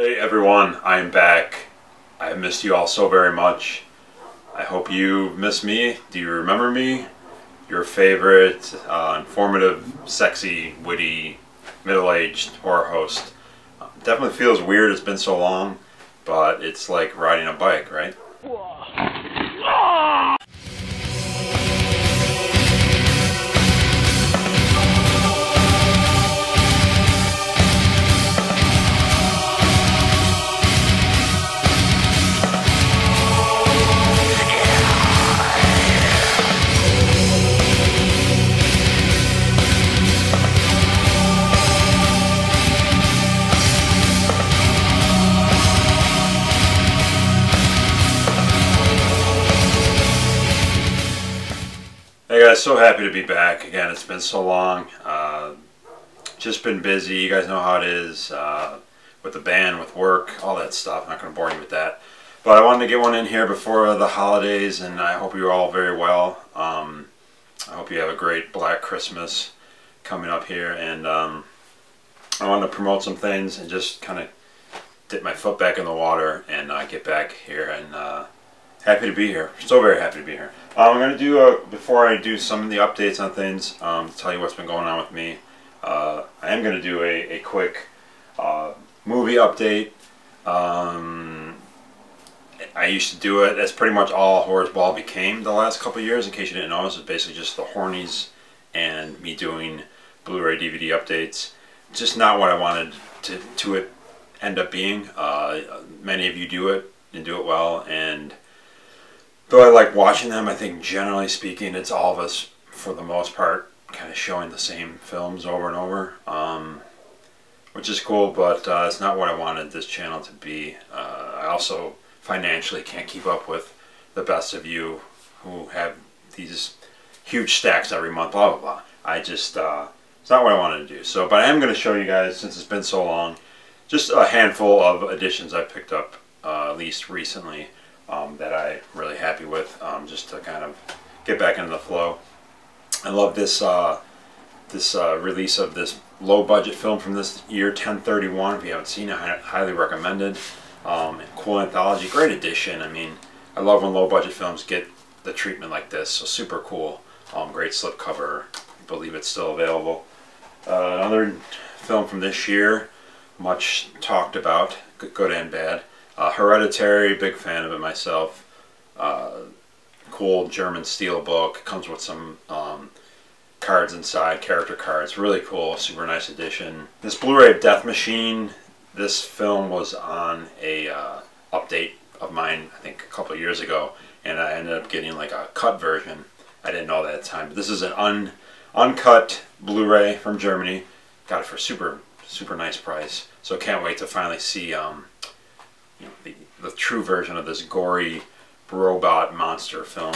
Hey everyone, I am back. I have missed you all so very much. I hope you miss me. Do you remember me? Your favorite, informative, sexy, witty, middle-aged horror host. Definitely feels weird, it's been so long, but it's like riding a bike, right? Hey guys, so happy to be back again. It's been so long. Just been busy. You guys know how it is with the band, with work, all that stuff. I'm not going to bore you with that. But I wanted to get one in here before the holidays, and I hope you're all very well. I hope you have a great Black Christmas coming up here. And I wanted to promote some things and just kind of dip my foot back in the water and get back here. And happy to be here. So very happy to be here. I'm going to do, before I do some of the updates on things, to tell you what's been going on with me, I am going to do a quick movie update. I used to do it. That's pretty much all Horrors Ball became the last couple of years, in case you didn't know. It's basically just the Hornies and me doing Blu-ray DVD updates. Just not what I wanted to it end up being. Many of you do it and do it well, and though I like watching them, I think generally speaking it's all of us, for the most part, kind of showing the same films over and over, which is cool, but it's not what I wanted this channel to be. I also financially can't keep up with the best of you who have these huge stacks every month, blah blah blah. I just, it's not what I wanted to do. So, but I am going to show you guys, since it's been so long, just a handful of editions I picked up, at least recently, that I'm really happy with, just to kind of get back into the flow. I love this release of this low-budget film from this year, 1031. If you haven't seen it, highly recommended. Cool anthology, great edition. I mean, I love when low-budget films get the treatment like this, so super cool. Great slipcover. I believe it's still available. Another film from this year, much talked about, good and bad. Hereditary, big fan of it myself. Cool German steel book, comes with some cards inside, character cards, really cool, super nice edition. This Blu-ray of Death Machine, this film was on a update of mine, I think a couple of years ago, and I ended up getting like a cut version. I didn't know that at the time, but this is an uncut Blu-ray from Germany. Got it for super nice price, so can't wait to finally see the true version of this gory robot monster film.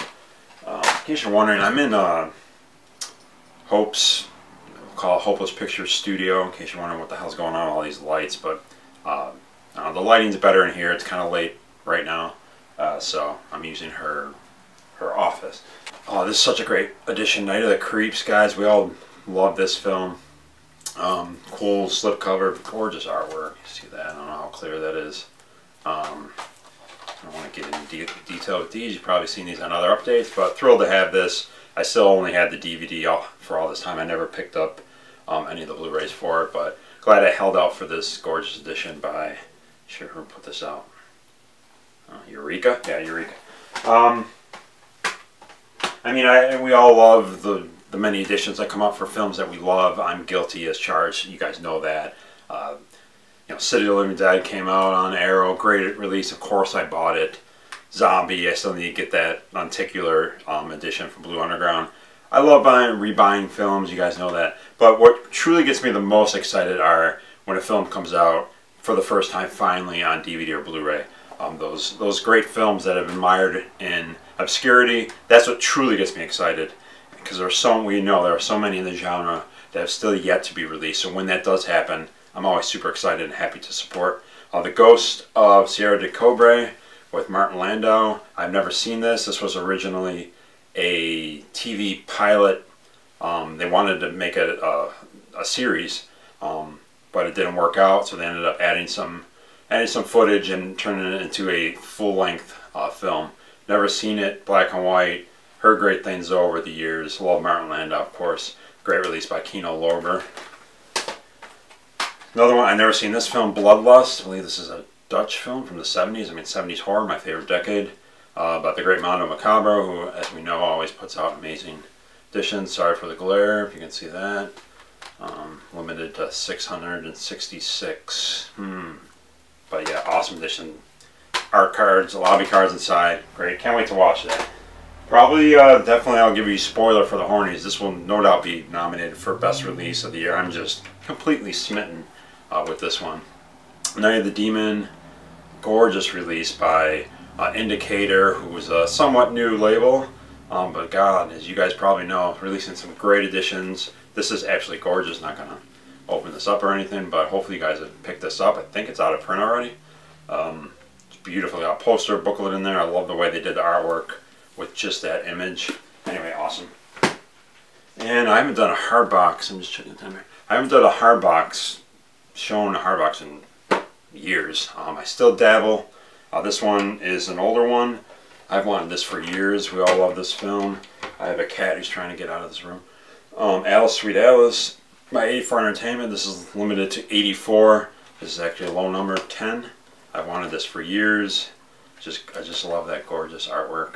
In case you're wondering, I'm in Hope's, we'll call it Hopeless Pictures Studio, in case you're wondering what the hell's going on with all these lights, but the lighting's better in here. It's kind of late right now, so I'm using her office. Oh, this is such a great edition. Night of the Creeps, guys. We all love this film. Cool slipcover, gorgeous artwork. You see that? I don't know how clear that is. I don't want to get into detail with these. You've probably seen these on other updates, but thrilled to have this. I still only had the DVD for all this time. I never picked up any of the Blu-rays for it, but glad I held out for this gorgeous edition by, sure who put this out? Eureka? Yeah, Eureka. I mean, we all love the many editions that come out for films that we love. I'm guilty as charged. You guys know that. You know, City of the Living Dead came out on Arrow, great release. Of course, I bought it. Zombie, I still need to get that lenticular edition from Blue Underground. I love rebuying films. You guys know that. But what truly gets me the most excited are when a film comes out for the first time, finally on DVD or Blu-ray. Those great films that have been mired in obscurity. That's what truly gets me excited, because there are so many in the genre that have still yet to be released. So when that does happen, I'm always super excited and happy to support. The Ghost of Sierra de Cobre with Martin Landau. I've never seen this. This was originally a TV pilot. They wanted to make a series, but it didn't work out, so they ended up adding some adding some footage and turning it into a full-length film. Never seen it, black and white. Heard great things over the years. Love Martin Landau, of course. Great release by Kino Lorber. Another one, I've never seen this film, Bloodlust. I believe this is a Dutch film from the 70s. I mean, 70s horror, my favorite decade. About the great Mondo Macabro, who, as we know, always puts out amazing editions. Sorry for the glare, if you can see that. Limited to 666. But yeah, awesome edition. Art cards, lobby cards inside. Great, can't wait to watch that. Probably, definitely I'll give you a spoiler for the Hornies. This will no doubt be nominated for Best Release of the Year. I'm just completely smitten with this one. Night of the Demon, gorgeous release by Indicator, who was a somewhat new label. But God, as you guys probably know, releasing some great editions. This is absolutely gorgeous. Not going to open this up or anything, but hopefully you guys have picked this up. I think it's out of print already. It's beautifully got a poster, booklet in there. I love the way they did the artwork with just that image. Anyway, awesome. And I haven't done a hard box. I'm just checking the timer. I haven't done a hard box, shown a hard box in years. I still dabble. This one is an older one. I've wanted this for years. We all love this film. I have a cat who's trying to get out of this room. Alice, Sweet Alice, by 84 Entertainment. This is limited to 84. This is actually a low number, 10. I've wanted this for years. I just love that gorgeous artwork.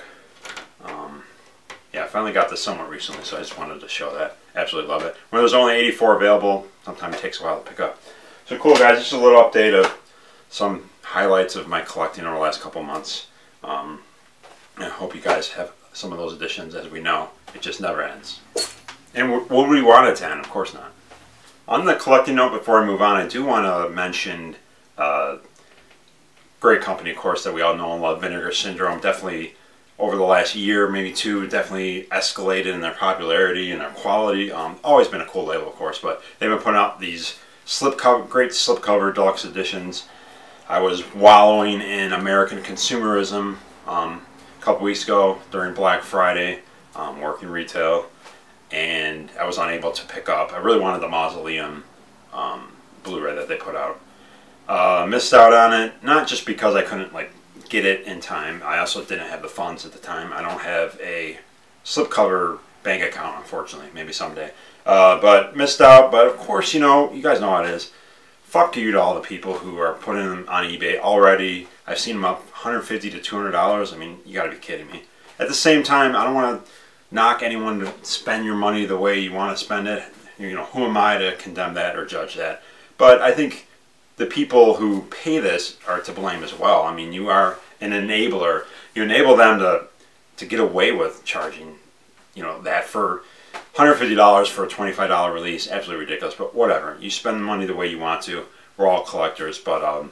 Yeah, I finally got this somewhat recently, so I just wanted to show that. Absolutely love it. When there's only 84 available, sometimes it takes a while to pick up. So cool, guys. Just a little update of some highlights of my collecting over the last couple months. I hope you guys have some of those editions. As we know, it just never ends. And will we want it to end? Of course not. On the collecting note, before I move on, I do want to mention great company, of course, that we all know and love, Vinegar Syndrome. Definitely over the last year, maybe two, definitely escalated in their popularity and their quality. Always been a cool label, of course, but they've been putting out these great slipcover deluxe editions. I was wallowing in American consumerism a couple weeks ago during Black Friday, working retail, and I was unable to pick up. I really wanted the Mausoleum Blu Ray that they put out. Missed out on it, not just because I couldn't get it in time. I also didn't have the funds at the time. I don't have a slipcover bank account, unfortunately. Maybe someday. But missed out. But of course, you know, you guys know how it is. Fuck you to all the people who are putting them on eBay already. I've seen them up $150 to $200. I mean, you got to be kidding me. At the same time, I don't want to knock anyone to spend your money the way you want to spend it. You know, who am I to condemn that or judge that? But I think the people who pay this are to blame as well. I mean, you are an enabler. You enable them to get away with charging, you know, that for $150 for a $25 release. Absolutely ridiculous, but whatever. You spend the money the way you want to. We're all collectors, but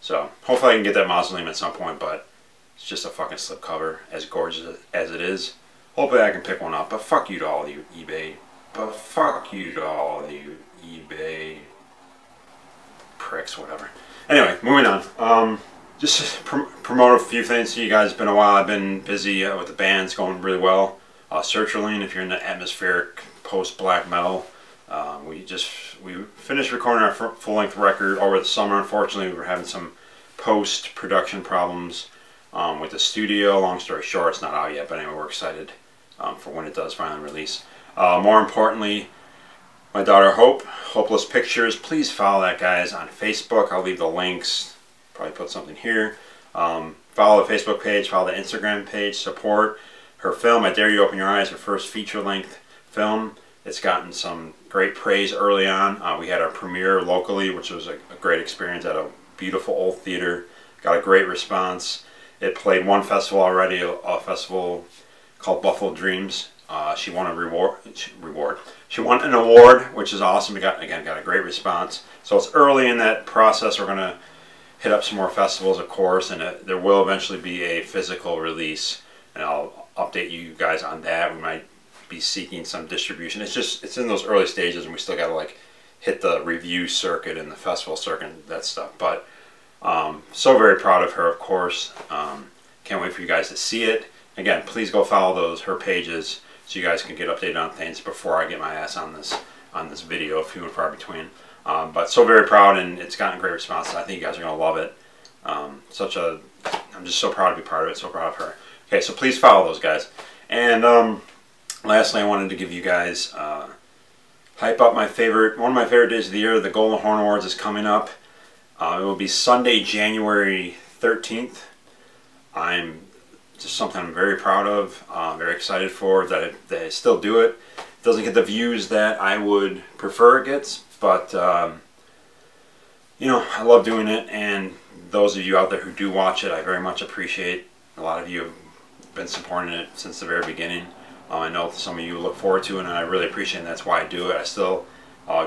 so hopefully I can get that Mausoleum at some point, but it's just a fucking slipcover, as gorgeous as it is. Hopefully I can pick one up, but fuck you to all you eBay. But fuck you to all you eBay pricks, whatever. Anyway, moving on. Just promote a few things to you guys. It's been a while. I've been busy with the bands, going really well. Sertraline, if you're in the atmospheric post-black metal. We finished recording our full-length record over the summer. Unfortunately, we were having some post-production problems with the studio. Long story short, it's not out yet, but anyway, we're excited for when it does finally release. More importantly, my daughter Hope, Hopeless Pictures. Please follow that, guys, on Facebook. I'll leave the links. Probably put something here. Follow the Facebook page. Follow the Instagram page. Support her film, I Dare You Open Your Eyes, her first feature-length film. It's gotten some great praise early on. We had our premiere locally, which was a great experience at a beautiful old theater. Got a great response. It played one festival already, a festival called Buffalo Dreams. She won a reward. She won an award, which is awesome. We got a great response. So it's early in that process. We're gonna hit up some more festivals, of course, and there will eventually be a physical release, and I'll update you guys on that. We might be seeking some distribution. It's in those early stages, and we still got to hit the review circuit and the festival circuit and that stuff. But so very proud of her, of course. Can't wait for you guys to see it. Again, please go follow her pages so you guys can get updated on things before I get my ass on this video, few and far between. But so very proud, and it's gotten a great response. I think you guys are going to love it. I'm just so proud to be part of it, so proud of her. Okay, so please follow those guys. And lastly, I wanted to give you guys, hype up one of my favorite days of the year. The Golden Horn Awards is coming up. It will be Sunday, January 13th. I'm just something I'm very proud of, very excited for, that I still do it. It doesn't get the views that I would prefer it gets, but you know, I love doing it, and those of you out there who do watch it, I very much appreciate. A lot of you have been supporting it since the very beginning. I know some of you look forward to it, and I really appreciate it, and that's why I do it. I still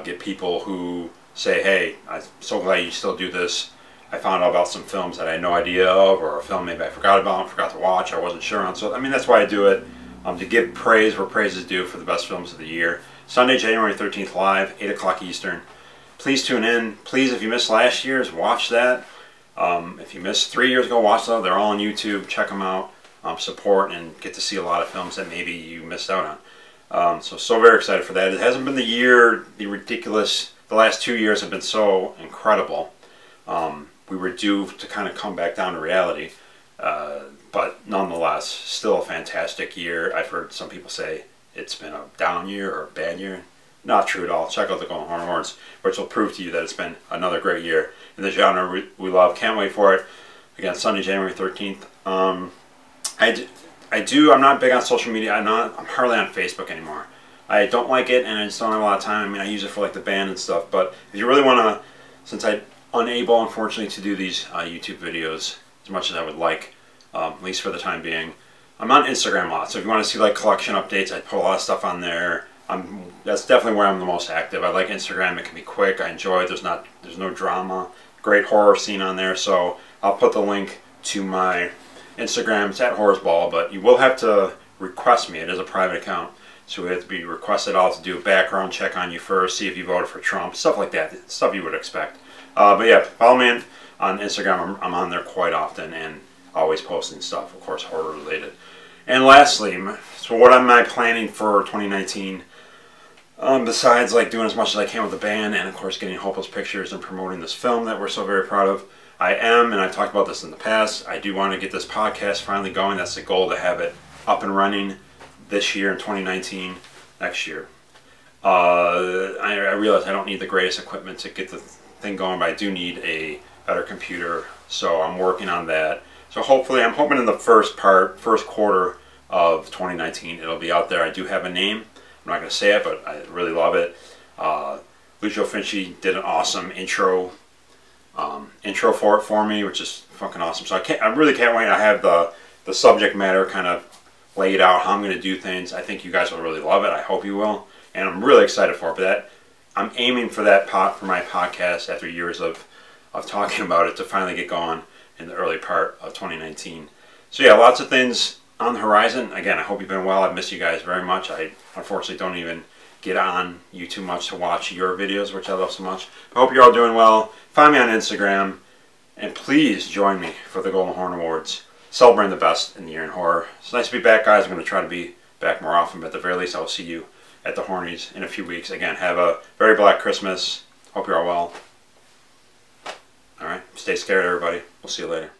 get people who say, hey, I'm so glad you still do this. I found out about some films that I had no idea of, or a film maybe I forgot about, forgot to watch, I wasn't sure on. So, I mean, that's why I do it, to give praise where praise is due for the best films of the year. Sunday, January 13th, live, 8 o'clock Eastern. Please tune in. Please, if you missed last year's, watch that. If you missed 3 years ago, watch them. They're all on YouTube. Check them out. Support and get to see a lot of films that maybe you missed out on. So very excited for that. It hasn't been the last 2 years have been so incredible. We were due to kind of come back down to reality, but nonetheless, still a fantastic year. I've heard some people say it's been a down year or a bad year. Not true at all. Check out the Golden Horn Awards, which will prove to you that it's been another great year in the genre we love. Can't wait for it. Again, Sunday, January 13th. I'm not big on social media. I'm hardly on Facebook anymore. I don't like it, and I just don't have a lot of time. I mean, I use it for like the band and stuff, but if you really want to, since I'm unable, unfortunately, to do these YouTube videos as much as I would like, at least for the time being, I'm on Instagram a lot. So if you want to see like collection updates, I put a lot of stuff on there. That's definitely where I'm the most active. I like Instagram. It can be quick. I enjoy it. There's no drama. Great horror scene on there. So I'll put the link to my Instagram. It's at Horrorsball, but you will have to request me. It is a private account, so we have to be requested. I'll have to do a background check on you first, see if you voted for Trump, stuff like that, stuff you would expect. But yeah, follow me on Instagram. I'm on there quite often and always posting stuff, of course, horror related. And lastly, so what am I planning for 2019? Besides like doing as much as I can with the band, and of course getting Hopeless Pictures and promoting this film that we're so very proud of, and I've talked about this in the past, I do want to get this podcast finally going. That's the goal, to have it up and running this year in 2019, next year. I realize I don't need the greatest equipment to get the thing going, but I do need a better computer, so I'm working on that. So hopefully, I'm hoping in the first quarter of 2019, it'll be out there. I do have a name. I'm not going to say it, but I really love it. Lucio Finci did an awesome intro for it for me, which is fucking awesome. So I really can't wait. I have the subject matter kind of laid out, how I'm going to do things. I think you guys will really love it. I hope you will, and I'm really excited for it. But I'm aiming for that for my podcast after years of talking about it to finally get going in the early part of 2019. So yeah, lots of things on the horizon. Again, I hope you've been well. I've missed you guys very much. I unfortunately don't even get on you too much to watch your videos, which I love so much. I hope you're all doing well. Find me on Instagram, and please join me for the Golden Horn Awards, celebrating the best in the year in horror. It's nice to be back, guys. I'm going to try to be back more often, but at the very least, I will see you at the Hornies in a few weeks. Again, have a very black Christmas. Hope you're all well. All right, stay scared, everybody. We'll see you later.